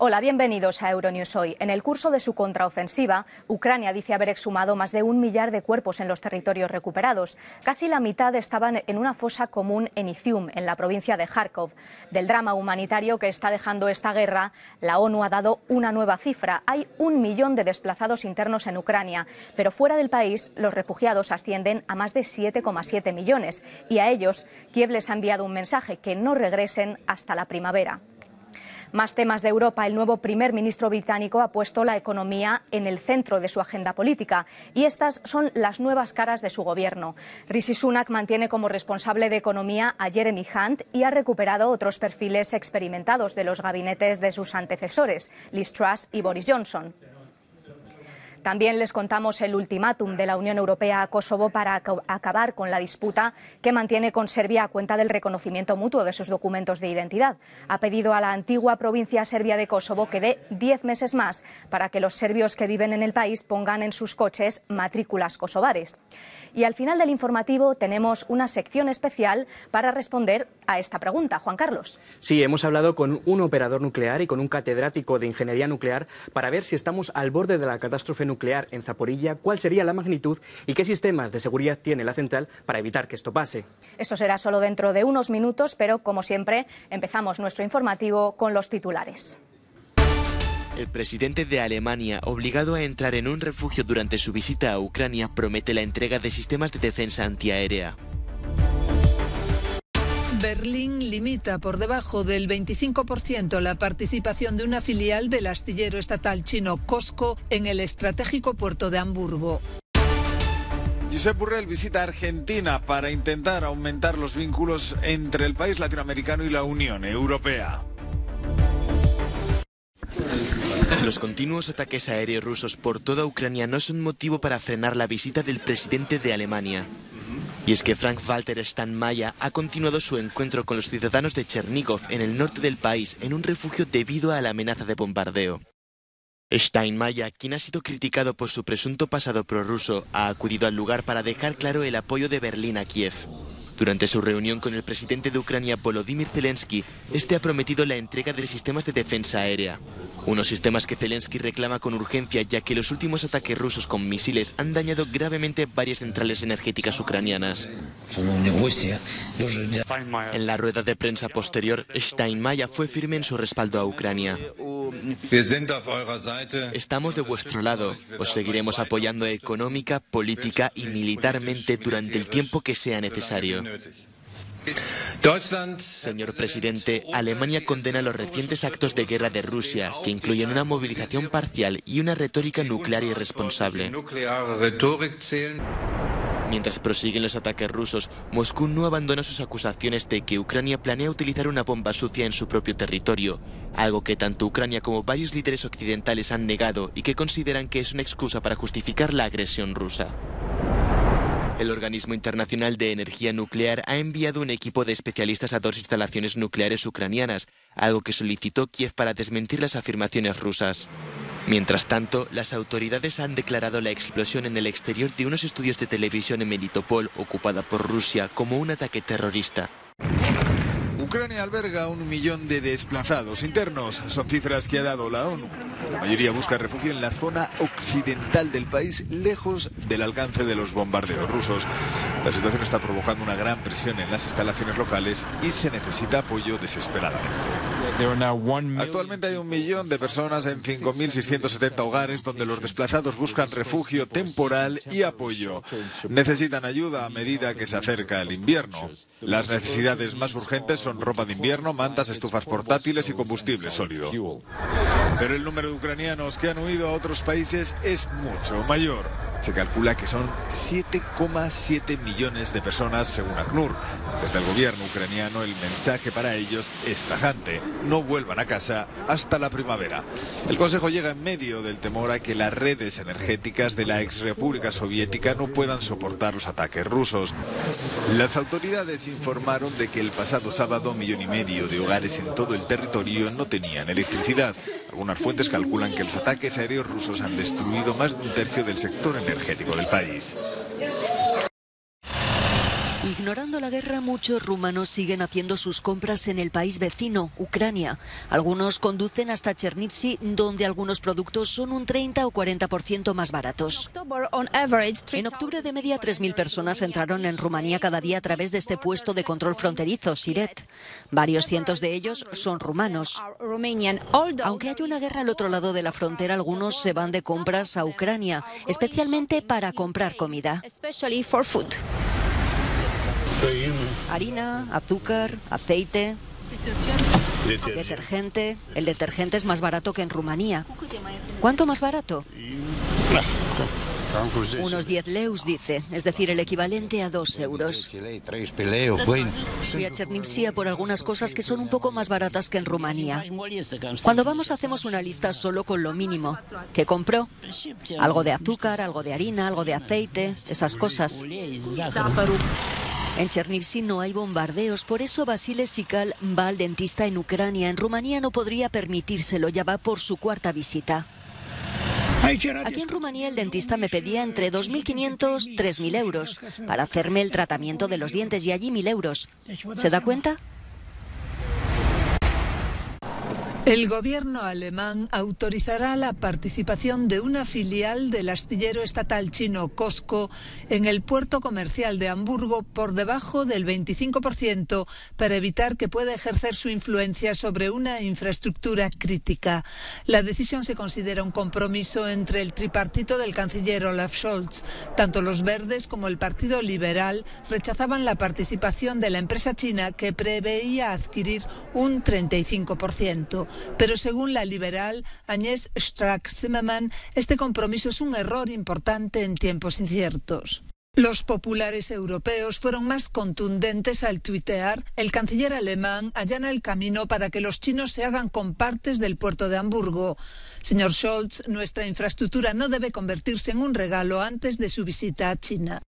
Hola, bienvenidos a Euronews Hoy. En el curso de su contraofensiva, Ucrania dice haber exhumado más de 1 millar de cuerpos en los territorios recuperados. Casi la mitad estaban en una fosa común en Izium, en la provincia de Kharkov. Del drama humanitario que está dejando esta guerra, la ONU ha dado una nueva cifra. Hay 1 millón de desplazados internos en Ucrania, pero fuera del país los refugiados ascienden a más de 7,7 millones. Y a ellos, Kiev les ha enviado un mensaje: que no regresen hasta la primavera. Más temas de Europa. El nuevo primer ministro británico ha puesto la economía en el centro de su agenda política y estas son las nuevas caras de su gobierno. Rishi Sunak mantiene como responsable de economía a Jeremy Hunt y ha recuperado otros perfiles experimentados de los gabinetes de sus antecesores, Liz Truss y Boris Johnson. También les contamos el ultimátum de la Unión Europea a Kosovo para acabar con la disputa que mantiene con Serbia a cuenta del reconocimiento mutuo de sus documentos de identidad. Ha pedido a la antigua provincia serbia de Kosovo que dé 10 meses más para que los serbios que viven en el país pongan en sus coches matrículas kosovares. Y al final del informativo tenemos una sección especial para responder a esta pregunta. Juan Carlos. Sí, hemos hablado con un operador nuclear y con un catedrático de ingeniería nuclear para ver si estamos al borde de la catástrofe nuclear en Zaporilla, cuál sería la magnitud y qué sistemas de seguridad tiene la central para evitar que esto pase. Eso será solo dentro de unos minutos, pero como siempre empezamos nuestro informativo con los titulares. El presidente de Alemania, obligado a entrar en un refugio durante su visita a Ucrania, promete la entrega de sistemas de defensa antiaérea. Berlín limita por debajo del 25% la participación de una filial del astillero estatal chino COSCO en el estratégico puerto de Hamburgo. Josep Borrell visita Argentina para intentar aumentar los vínculos entre el país latinoamericano y la Unión Europea. Los continuos ataques aéreos rusos por toda Ucrania no son motivo para frenar la visita del presidente de Alemania. Y es que Frank-Walter Steinmeier ha continuado su encuentro con los ciudadanos de Chernigov, en el norte del país, en un refugio debido a la amenaza de bombardeo. Steinmeier, quien ha sido criticado por su presunto pasado prorruso, ha acudido al lugar para dejar claro el apoyo de Berlín a Kiev. Durante su reunión con el presidente de Ucrania, Volodymyr Zelensky, este ha prometido la entrega de sistemas de defensa aérea. Unos sistemas que Zelensky reclama con urgencia, ya que los últimos ataques rusos con misiles han dañado gravemente varias centrales energéticas ucranianas. En la rueda de prensa posterior, Steinmeier fue firme en su respaldo a Ucrania. Estamos de vuestro lado. Os seguiremos apoyando económica, política y militarmente durante el tiempo que sea necesario. Señor presidente, Alemania condena los recientes actos de guerra de Rusia, que incluyen una movilización parcial y una retórica nuclear irresponsable. Mientras prosiguen los ataques rusos, Moscú no abandona sus acusaciones de que Ucrania planea utilizar una bomba sucia en su propio territorio, algo que tanto Ucrania como varios líderes occidentales han negado y que consideran que es una excusa para justificar la agresión rusa. El Organismo Internacional de Energía Nuclear ha enviado un equipo de especialistas a 2 instalaciones nucleares ucranianas, algo que solicitó Kiev para desmentir las afirmaciones rusas. Mientras tanto, las autoridades han declarado la explosión en el exterior de unos estudios de televisión en Melitopol, ocupada por Rusia, como un ataque terrorista. Ucrania alberga 1 millón de desplazados internos. Son cifras que ha dado la ONU. La mayoría busca refugio en la zona occidental del país, lejos del alcance de los bombardeos rusos. La situación está provocando una gran presión en las instalaciones locales y se necesita apoyo desesperadamente. Actualmente hay 1 millón de personas en 5.670 hogares donde los desplazados buscan refugio temporal y apoyo. Necesitan ayuda a medida que se acerca el invierno. Las necesidades más urgentes son ropa de invierno, mantas, estufas portátiles y combustible sólido. Pero el número de ucranianos que han huido a otros países es mucho mayor. Se calcula que son 7,7 millones de personas, según ACNUR. Desde el gobierno ucraniano, el mensaje para ellos es tajante: no vuelvan a casa hasta la primavera. El Consejo llega en medio del temor a que las redes energéticas de la exrepública soviética no puedan soportar los ataques rusos. Las autoridades informaron de que el pasado sábado 1,5 millones de hogares en todo el territorio no tenían electricidad. Algunas fuentes calculan que los ataques aéreos rusos han destruido más de 1/3 del sector energético del país. Ignorando la guerra, muchos rumanos siguen haciendo sus compras en el país vecino, Ucrania. Algunos conducen hasta Chernivtsi, donde algunos productos son un 30 o 40% más baratos. En octubre, de media, 3.000 personas entraron en Rumanía cada día a través de este puesto de control fronterizo, Siret. Varios cientos de ellos son rumanos. Aunque hay una guerra al otro lado de la frontera, algunos se van de compras a Ucrania, especialmente para comprar comida. Harina, azúcar, aceite, detergente. El detergente es más barato que en Rumanía. ¿Cuánto más barato? Unos 10 leus, dice, es decir, el equivalente a 2 euros. Fui a Chernivtsi por algunas cosas que son un poco más baratas que en Rumanía. Cuando vamos hacemos una lista solo con lo mínimo. ¿Qué compró? Algo de azúcar, algo de harina, algo de aceite, esas cosas. En Chernivtsi no hay bombardeos, por eso Vasile Sikal va al dentista en Ucrania. En Rumanía no podría permitírselo, ya va por su 4ª visita. Aquí en Rumanía el dentista me pedía entre 2.500 y 3.000 euros para hacerme el tratamiento de los dientes y allí 1.000 euros. ¿Se da cuenta? El gobierno alemán autorizará la participación de una filial del astillero estatal chino COSCO en el puerto comercial de Hamburgo por debajo del 25% para evitar que pueda ejercer su influencia sobre una infraestructura crítica. La decisión se considera un compromiso entre el tripartito del canciller Olaf Scholz. Tanto los verdes como el Partido Liberal rechazaban la participación de la empresa china, que preveía adquirir un 35%. Pero según la liberal Agnes Strack-Zimmermann, este compromiso es un error importante en tiempos inciertos. Los populares europeos fueron más contundentes al tuitear: el canciller alemán allana el camino para que los chinos se hagan con partes del puerto de Hamburgo. Señor Scholz, nuestra infraestructura no debe convertirse en un regalo antes de su visita a China.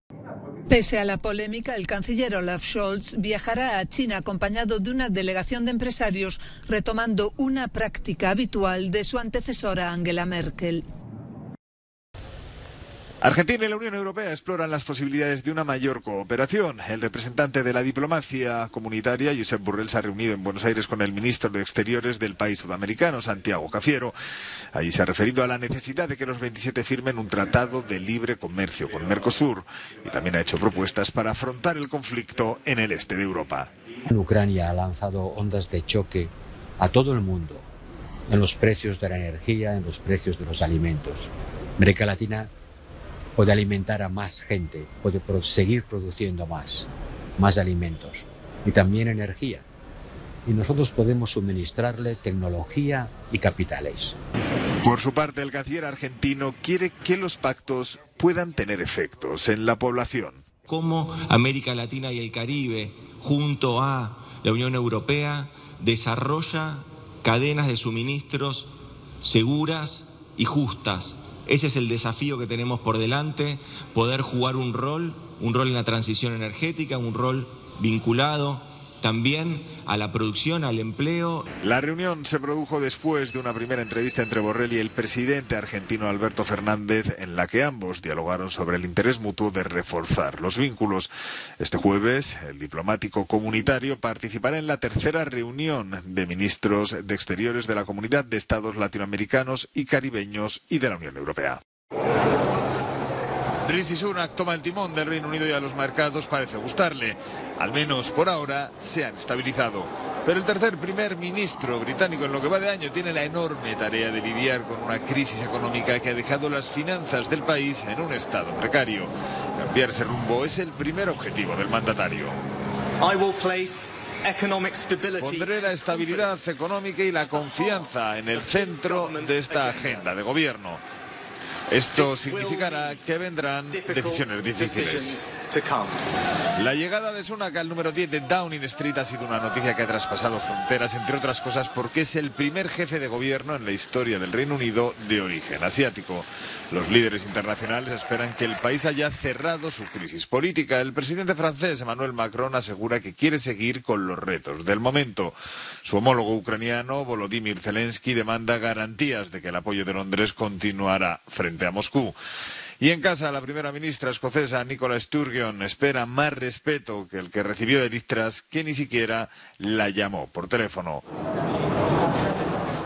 Pese a la polémica, el canciller Olaf Scholz viajará a China acompañado de una delegación de empresarios, retomando una práctica habitual de su antecesora Angela Merkel. Argentina y la Unión Europea exploran las posibilidades de una mayor cooperación. El representante de la diplomacia comunitaria, Josep Borrell, se ha reunido en Buenos Aires con el ministro de Exteriores del país sudamericano, Santiago Cafiero. Allí se ha referido a la necesidad de que los 27 firmen un tratado de libre comercio con Mercosur y también ha hecho propuestas para afrontar el conflicto en el este de Europa. Ucrania ha lanzado ondas de choque a todo el mundo en los precios de la energía, en los precios de los alimentos. América Latina puede alimentar a más gente, puede seguir produciendo más alimentos y también energía. Y nosotros podemos suministrarle tecnología y capitales. Por su parte, el canciller argentino quiere que los pactos puedan tener efectos en la población. Cómo América Latina y el Caribe, junto a la Unión Europea, desarrolla cadenas de suministros seguras y justas. Ese es el desafío que tenemos por delante, poder jugar un rol en la transición energética, un rol vinculado también a la producción, al empleo. La reunión se produjo después de una primera entrevista entre Borrell y el presidente argentino Alberto Fernández, en la que ambos dialogaron sobre el interés mutuo de reforzar los vínculos. Este jueves, el diplomático comunitario participará en la 3ª reunión de ministros de Exteriores de la Comunidad de Estados Latinoamericanos y Caribeños y de la Unión Europea. Rishi Sunak toma el timón del Reino Unido y a los mercados parece gustarle. Al menos por ahora se han estabilizado. Pero el tercer primer ministro británico en lo que va de año tiene la enorme tarea de lidiar con una crisis económica que ha dejado las finanzas del país en un estado precario. Cambiarse rumbo es el primer objetivo del mandatario. Pondré la estabilidad económica y la confianza en el centro de esta agenda de gobierno. Esto significará que vendrán decisiones difíciles. La llegada de Sunak al número 10 de Downing Street ha sido una noticia que ha traspasado fronteras, entre otras cosas porque es el primer jefe de gobierno en la historia del Reino Unido de origen asiático. Los líderes internacionales esperan que el país haya cerrado su crisis política. El presidente francés Emmanuel Macron asegura que quiere seguir con los retos del momento. Su homólogo ucraniano Volodymyr Zelensky demanda garantías de que el apoyo de Londres continuará frente a Moscú. Y en casa, la primera ministra escocesa Nicola Sturgeon espera más respeto que el que recibió de Liz Truss, que ni siquiera la llamó por teléfono.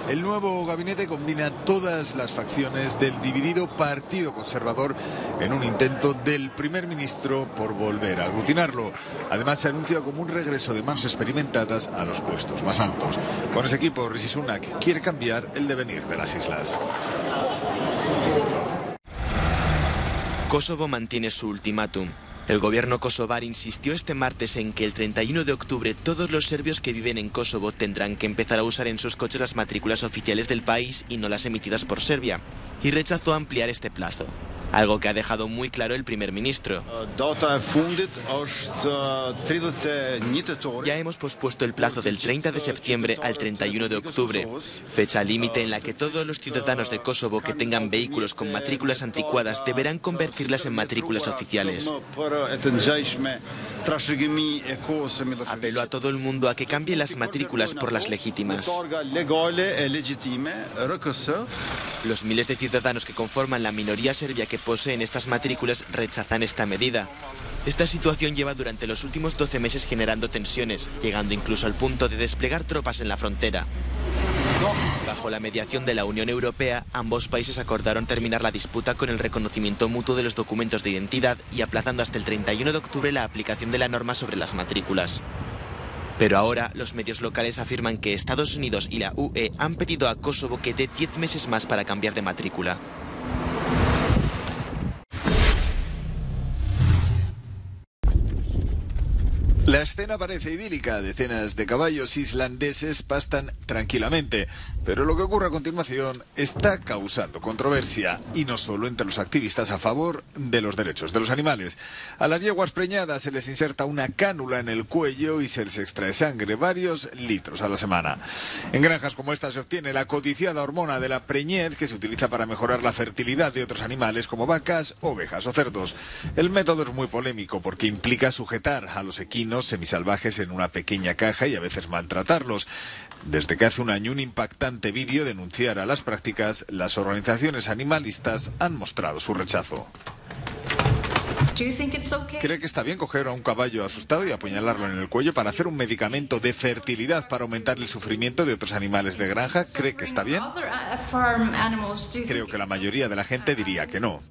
El nuevo gabinete combina todas las facciones del dividido Partido Conservador en un intento del primer ministro por volver a aglutinarlo. Además, se anuncia como un regreso de manos experimentadas a los puestos más altos. Con ese equipo, Rishi Sunak quiere cambiar el devenir de las islas. Kosovo mantiene su ultimátum. El gobierno kosovar insistió este martes en que el 31 de octubre todos los serbios que viven en Kosovo tendrán que empezar a usar en sus coches las matrículas oficiales del país y no las emitidas por Serbia, y rechazó ampliar este plazo, algo que ha dejado muy claro el primer ministro. Ya hemos pospuesto el plazo del 30 de septiembre al 31 de octubre, fecha límite en la que todos los ciudadanos de Kosovo que tengan vehículos con matrículas anticuadas deberán convertirlas en matrículas oficiales. Apeló a todo el mundo a que cambie las matrículas por las legítimas. Los miles de ciudadanos que conforman la minoría serbia que poseen estas matrículas rechazan esta medida. Esta situación lleva durante los últimos 12 meses generando tensiones, llegando incluso al punto de desplegar tropas en la frontera. Bajo la mediación de la Unión Europea, ambos países acordaron terminar la disputa con el reconocimiento mutuo de los documentos de identidad y aplazando hasta el 31 de octubre la aplicación de la norma sobre las matrículas. Pero ahora los medios locales afirman que Estados Unidos y la UE han pedido a Kosovo que dé 10 meses más para cambiar de matrícula. La escena parece idílica, decenas de caballos islandeses pastan tranquilamente, pero lo que ocurre a continuación está causando controversia, y no solo entre los activistas a favor de los derechos de los animales. A las yeguas preñadas se les inserta una cánula en el cuello y se les extrae sangre, varios litros a la semana. En granjas como esta se obtiene la codiciada hormona de la preñez, que se utiliza para mejorar la fertilidad de otros animales como vacas, ovejas o cerdos. El método es muy polémico porque implica sujetar a los equinos semisalvajes en una pequeña caja y a veces maltratarlos. Desde que hace un año un impactante vídeo denunciara las prácticas, las organizaciones animalistas han mostrado su rechazo. ¿Cree que está bien coger a un caballo asustado y apuñalarlo en el cuello para hacer un medicamento de fertilidad para aumentar el sufrimiento de otros animales de granja? ¿Cree que está bien? Creo que la mayoría de la gente diría que no.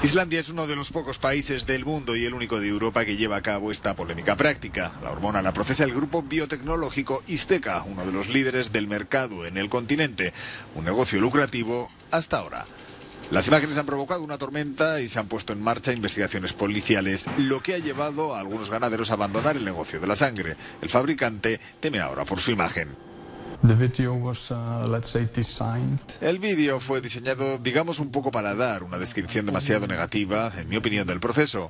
Islandia es uno de los pocos países del mundo y el único de Europa que lleva a cabo esta polémica práctica. La hormona la procesa el grupo biotecnológico Izteka, uno de los líderes del mercado en el continente. Un negocio lucrativo hasta ahora. Las imágenes han provocado una tormenta y se han puesto en marcha investigaciones policiales, lo que ha llevado a algunos ganaderos a abandonar el negocio de la sangre. El fabricante teme ahora por su imagen. El vídeo fue diseñado, digamos, un poco para dar una descripción demasiado negativa, en mi opinión, del proceso.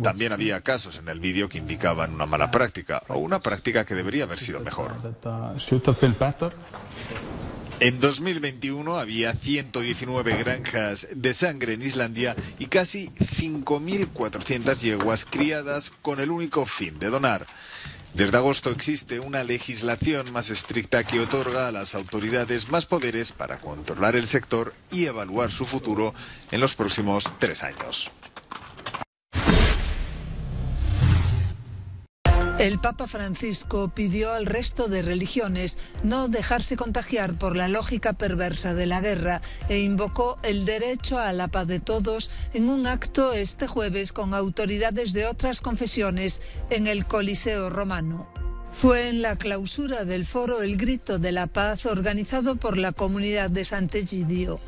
También había casos en el vídeo que indicaban una mala práctica o una práctica que debería haber sido mejor. En 2021 había 119 granjas de sangre en Islandia y casi 5.400 yeguas criadas con el único fin de donar. Desde agosto existe una legislación más estricta que otorga a las autoridades más poderes para controlar el sector y evaluar su futuro en los próximos 3 años. El Papa Francisco pidió al resto de religiones no dejarse contagiar por la lógica perversa de la guerra e invocó el derecho a la paz de todos en un acto este jueves con autoridades de otras confesiones en el Coliseo romano. Fue en la clausura del foro El Grito de la Paz organizado por la comunidad de Sant'Egidio.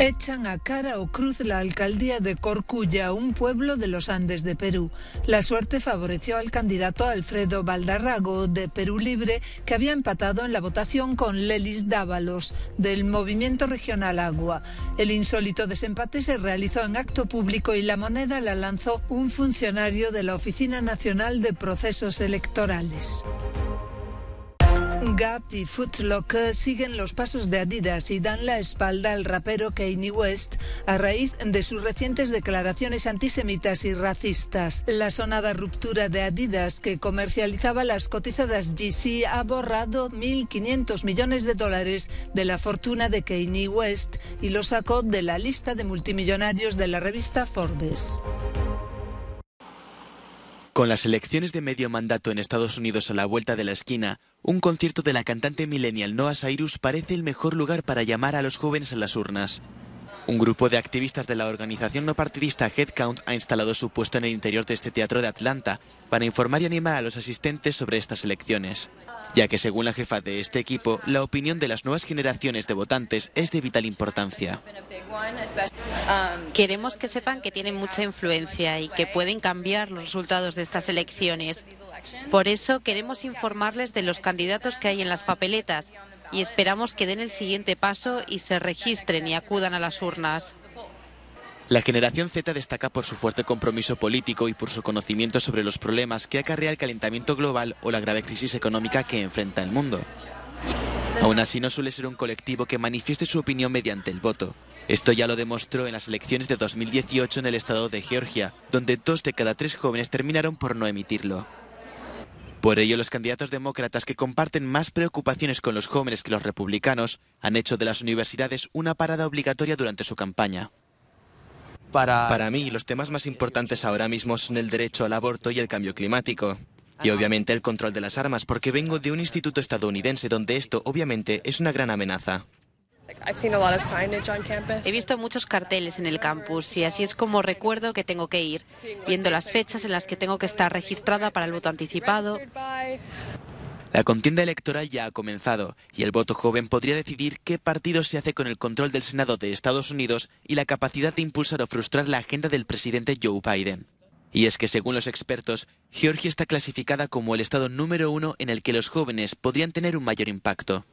Echan a cara o cruz la alcaldía de Corculla, un pueblo de los Andes de Perú. La suerte favoreció al candidato Alfredo Valdarrago de Perú Libre, que había empatado en la votación con Lelis Dávalos del Movimiento Regional Agua. El insólito desempate se realizó en acto público y la moneda la lanzó un funcionario de la Oficina Nacional de Procesos Electorales. Gap y Foot Locker siguen los pasos de Adidas y dan la espalda al rapero Kanye West a raíz de sus recientes declaraciones antisemitas y racistas. La sonada ruptura de Adidas, que comercializaba las cotizadas Yeezy, ha borrado $1.500 millones de la fortuna de Kanye West y lo sacó de la lista de multimillonarios de la revista Forbes. Con las elecciones de medio mandato en Estados Unidos a la vuelta de la esquina, un concierto de la cantante millennial Noah Cyrus parece el mejor lugar para llamar a los jóvenes a las urnas. Un grupo de activistas de la organización no partidista Headcount ha instalado su puesto en el interior de este teatro de Atlanta para informar y animar a los asistentes sobre estas elecciones, ya que según la jefa de este equipo, la opinión de las nuevas generaciones de votantes es de vital importancia. Queremos que sepan que tienen mucha influencia y que pueden cambiar los resultados de estas elecciones. Por eso queremos informarles de los candidatos que hay en las papeletas y esperamos que den el siguiente paso y se registren y acudan a las urnas. La generación Z destaca por su fuerte compromiso político y por su conocimiento sobre los problemas que acarrea el calentamiento global o la grave crisis económica que enfrenta el mundo. Aún así, no suele ser un colectivo que manifieste su opinión mediante el voto. Esto ya lo demostró en las elecciones de 2018 en el estado de Georgia, donde 2 de cada 3 jóvenes terminaron por no emitirlo. Por ello, los candidatos demócratas que comparten más preocupaciones con los jóvenes que los republicanos han hecho de las universidades una parada obligatoria durante su campaña. Para mí, los temas más importantes ahora mismo son el derecho al aborto y el cambio climático. Y obviamente el control de las armas, porque vengo de un instituto estadounidense donde esto obviamente es una gran amenaza. He visto muchos carteles en el campus y así es como recuerdo que tengo que ir, viendo las fechas en las que tengo que estar registrada para el voto anticipado. La contienda electoral ya ha comenzado y el voto joven podría decidir qué partido se hace con el control del Senado de Estados Unidos y la capacidad de impulsar o frustrar la agenda del presidente Joe Biden. Y es que, según los expertos, Georgia está clasificada como el estado número 1 en el que los jóvenes podrían tener un mayor impacto.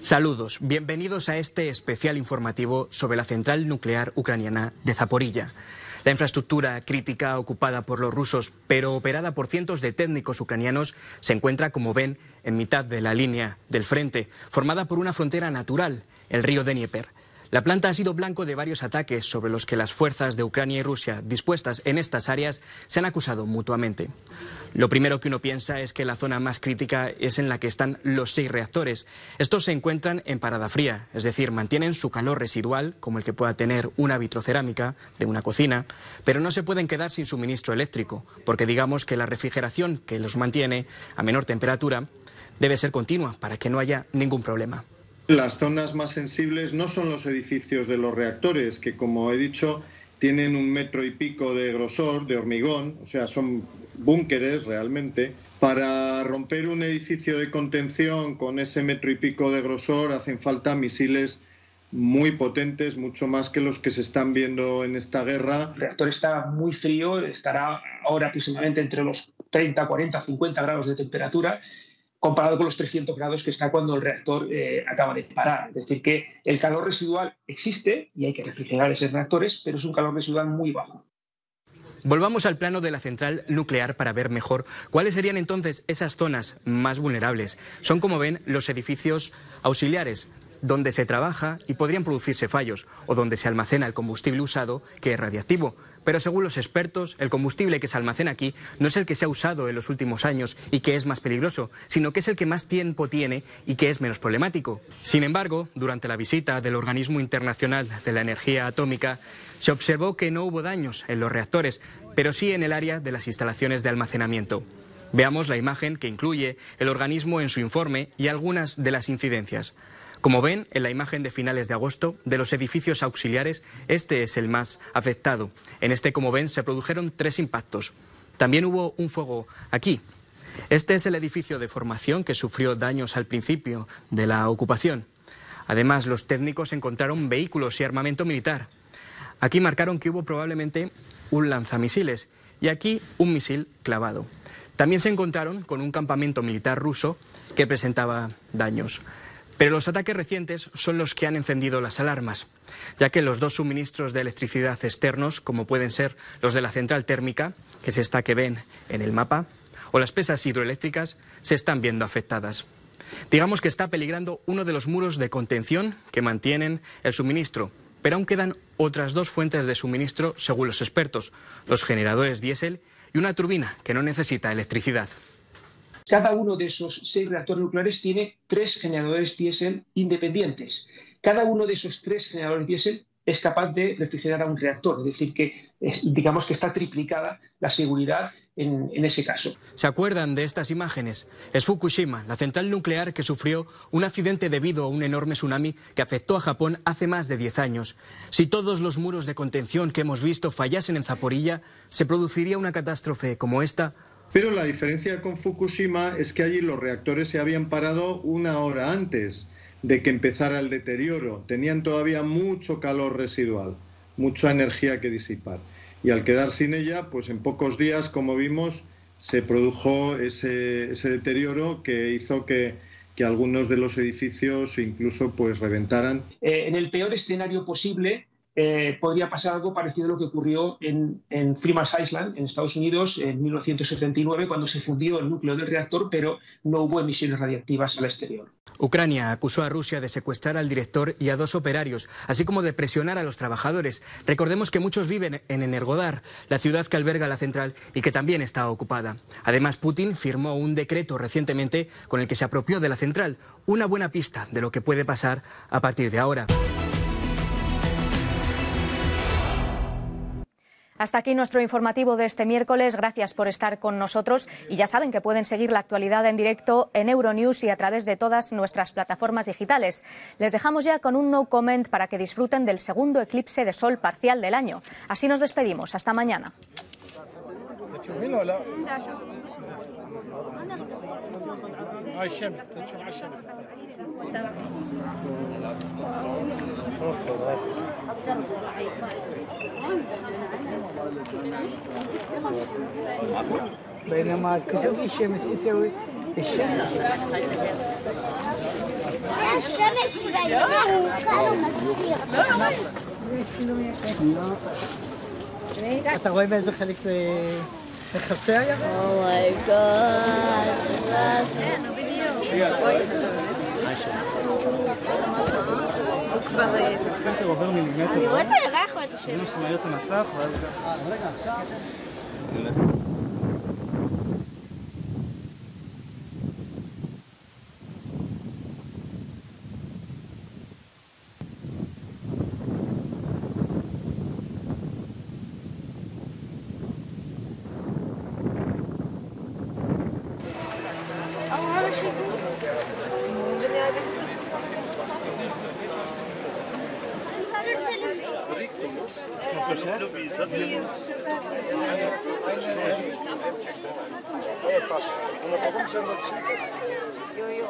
Saludos, bienvenidos a este especial informativo sobre la central nuclear ucraniana de Zaporilla. La infraestructura crítica ocupada por los rusos, pero operada por cientos de técnicos ucranianos, se encuentra, como ven, en mitad de la línea del frente, formada por una frontera natural, el río Dnieper. La planta ha sido blanco de varios ataques sobre los que las fuerzas de Ucrania y Rusia dispuestas en estas áreas se han acusado mutuamente. Lo primero que uno piensa es que la zona más crítica es en la que están los 6 reactores. Estos se encuentran en parada fría, es decir, mantienen su calor residual, como el que pueda tener una vitrocerámica de una cocina, pero no se pueden quedar sin suministro eléctrico, porque digamos que la refrigeración que los mantiene a menor temperatura debe ser continua para que no haya ningún problema. Las zonas más sensibles no son los edificios de los reactores, que como he dicho tienen 1,5 metros de grosor, de hormigón, o sea, son búnkeres realmente. Para romper un edificio de contención con ese 1,5 metros de grosor hacen falta misiles muy potentes, mucho más que los que se están viendo en esta guerra. El reactor está muy frío, estará ahora aproximadamente entre los 30, 40, 50 grados de temperatura, comparado con los 300 grados que está cuando el reactor acaba de parar. Es decir, que el calor residual existe y hay que refrigerar esos reactores, pero es un calor residual muy bajo. Volvamos al plano de la central nuclear para ver mejor cuáles serían entonces esas zonas más vulnerables. Son, como ven, los edificios auxiliares, donde se trabaja y podrían producirse fallos, o donde se almacena el combustible usado, que es radiactivo. Pero según los expertos, el combustible que se almacena aquí no es el que se ha usado en los últimos años y que es más peligroso, sino que es el que más tiempo tiene y que es menos problemático. Sin embargo, durante la visita del Organismo Internacional de la Energía Atómica, se observó que no hubo daños en los reactores, pero sí en el área de las instalaciones de almacenamiento. Veamos la imagen que incluye el organismo en su informe y algunas de las incidencias. Como ven en la imagen de finales de agosto, de los edificios auxiliares, este es el más afectado. En este, como ven, se produjeron 3 impactos. También hubo un fuego aquí. Este es el edificio de formación que sufrió daños al principio de la ocupación. Además, los técnicos encontraron vehículos y armamento militar. Aquí marcaron que hubo probablemente un lanzamisiles y aquí un misil clavado. También se encontraron con un campamento militar ruso que presentaba daños. Pero los ataques recientes son los que han encendido las alarmas, ya que los dos suministros de electricidad externos, como pueden ser los de la central térmica, que es esta que ven en el mapa, o las presas hidroeléctricas, se están viendo afectadas. Digamos que está peligrando uno de los muros de contención que mantienen el suministro, pero aún quedan otras dos fuentes de suministro según los expertos, los generadores diésel y una turbina que no necesita electricidad. Cada uno de esos 6 reactores nucleares tiene 3 generadores diésel independientes. Cada uno de esos 3 generadores diésel es capaz de refrigerar a un reactor, es decir, que digamos que está triplicada la seguridad en ese caso. ¿Se acuerdan de estas imágenes? Es Fukushima, la central nuclear que sufrió un accidente debido a un enorme tsunami que afectó a Japón hace más de 10 años. Si todos los muros de contención que hemos visto fallasen en Zaporilla, ¿se produciría una catástrofe como esta? Pero la diferencia con Fukushima es que allí los reactores se habían parado 1 hora antes de que empezara el deterioro. Tenían todavía mucho calor residual, mucha energía que disipar. Y al quedar sin ella, pues en pocos días, como vimos, se produjo ese deterioro que hizo que algunos de los edificios incluso pues reventaran. En el peor escenario posible, podría pasar algo parecido a lo que ocurrió en Freeman's Island, en Estados Unidos, en 1979, cuando se fundió el núcleo del reactor, pero no hubo emisiones radiactivas al exterior. Ucrania acusó a Rusia de secuestrar al director y a 2 operarios, así como de presionar a los trabajadores. Recordemos que muchos viven en Energodar, la ciudad que alberga la central y que también está ocupada. Además, Putin firmó un decreto recientemente con el que se apropió de la central, una buena pista de lo que puede pasar a partir de ahora. Hasta aquí nuestro informativo de este miércoles. Gracias por estar con nosotros y ya saben que pueden seguir la actualidad en directo en Euronews y a través de todas nuestras plataformas digitales. Les dejamos ya con un no comment para que disfruten del segundo eclipse de sol parcial del año. Así nos despedimos. Hasta mañana. بينما كشوف الشمس يسوي الشمس אתה רואה באיזה חלק זה מכסה היה? הוא עובר מילימטר. אני רואה את הירח או את השם. זה שמעיר את המסך ואז גם... רגע, עכשיו... Yo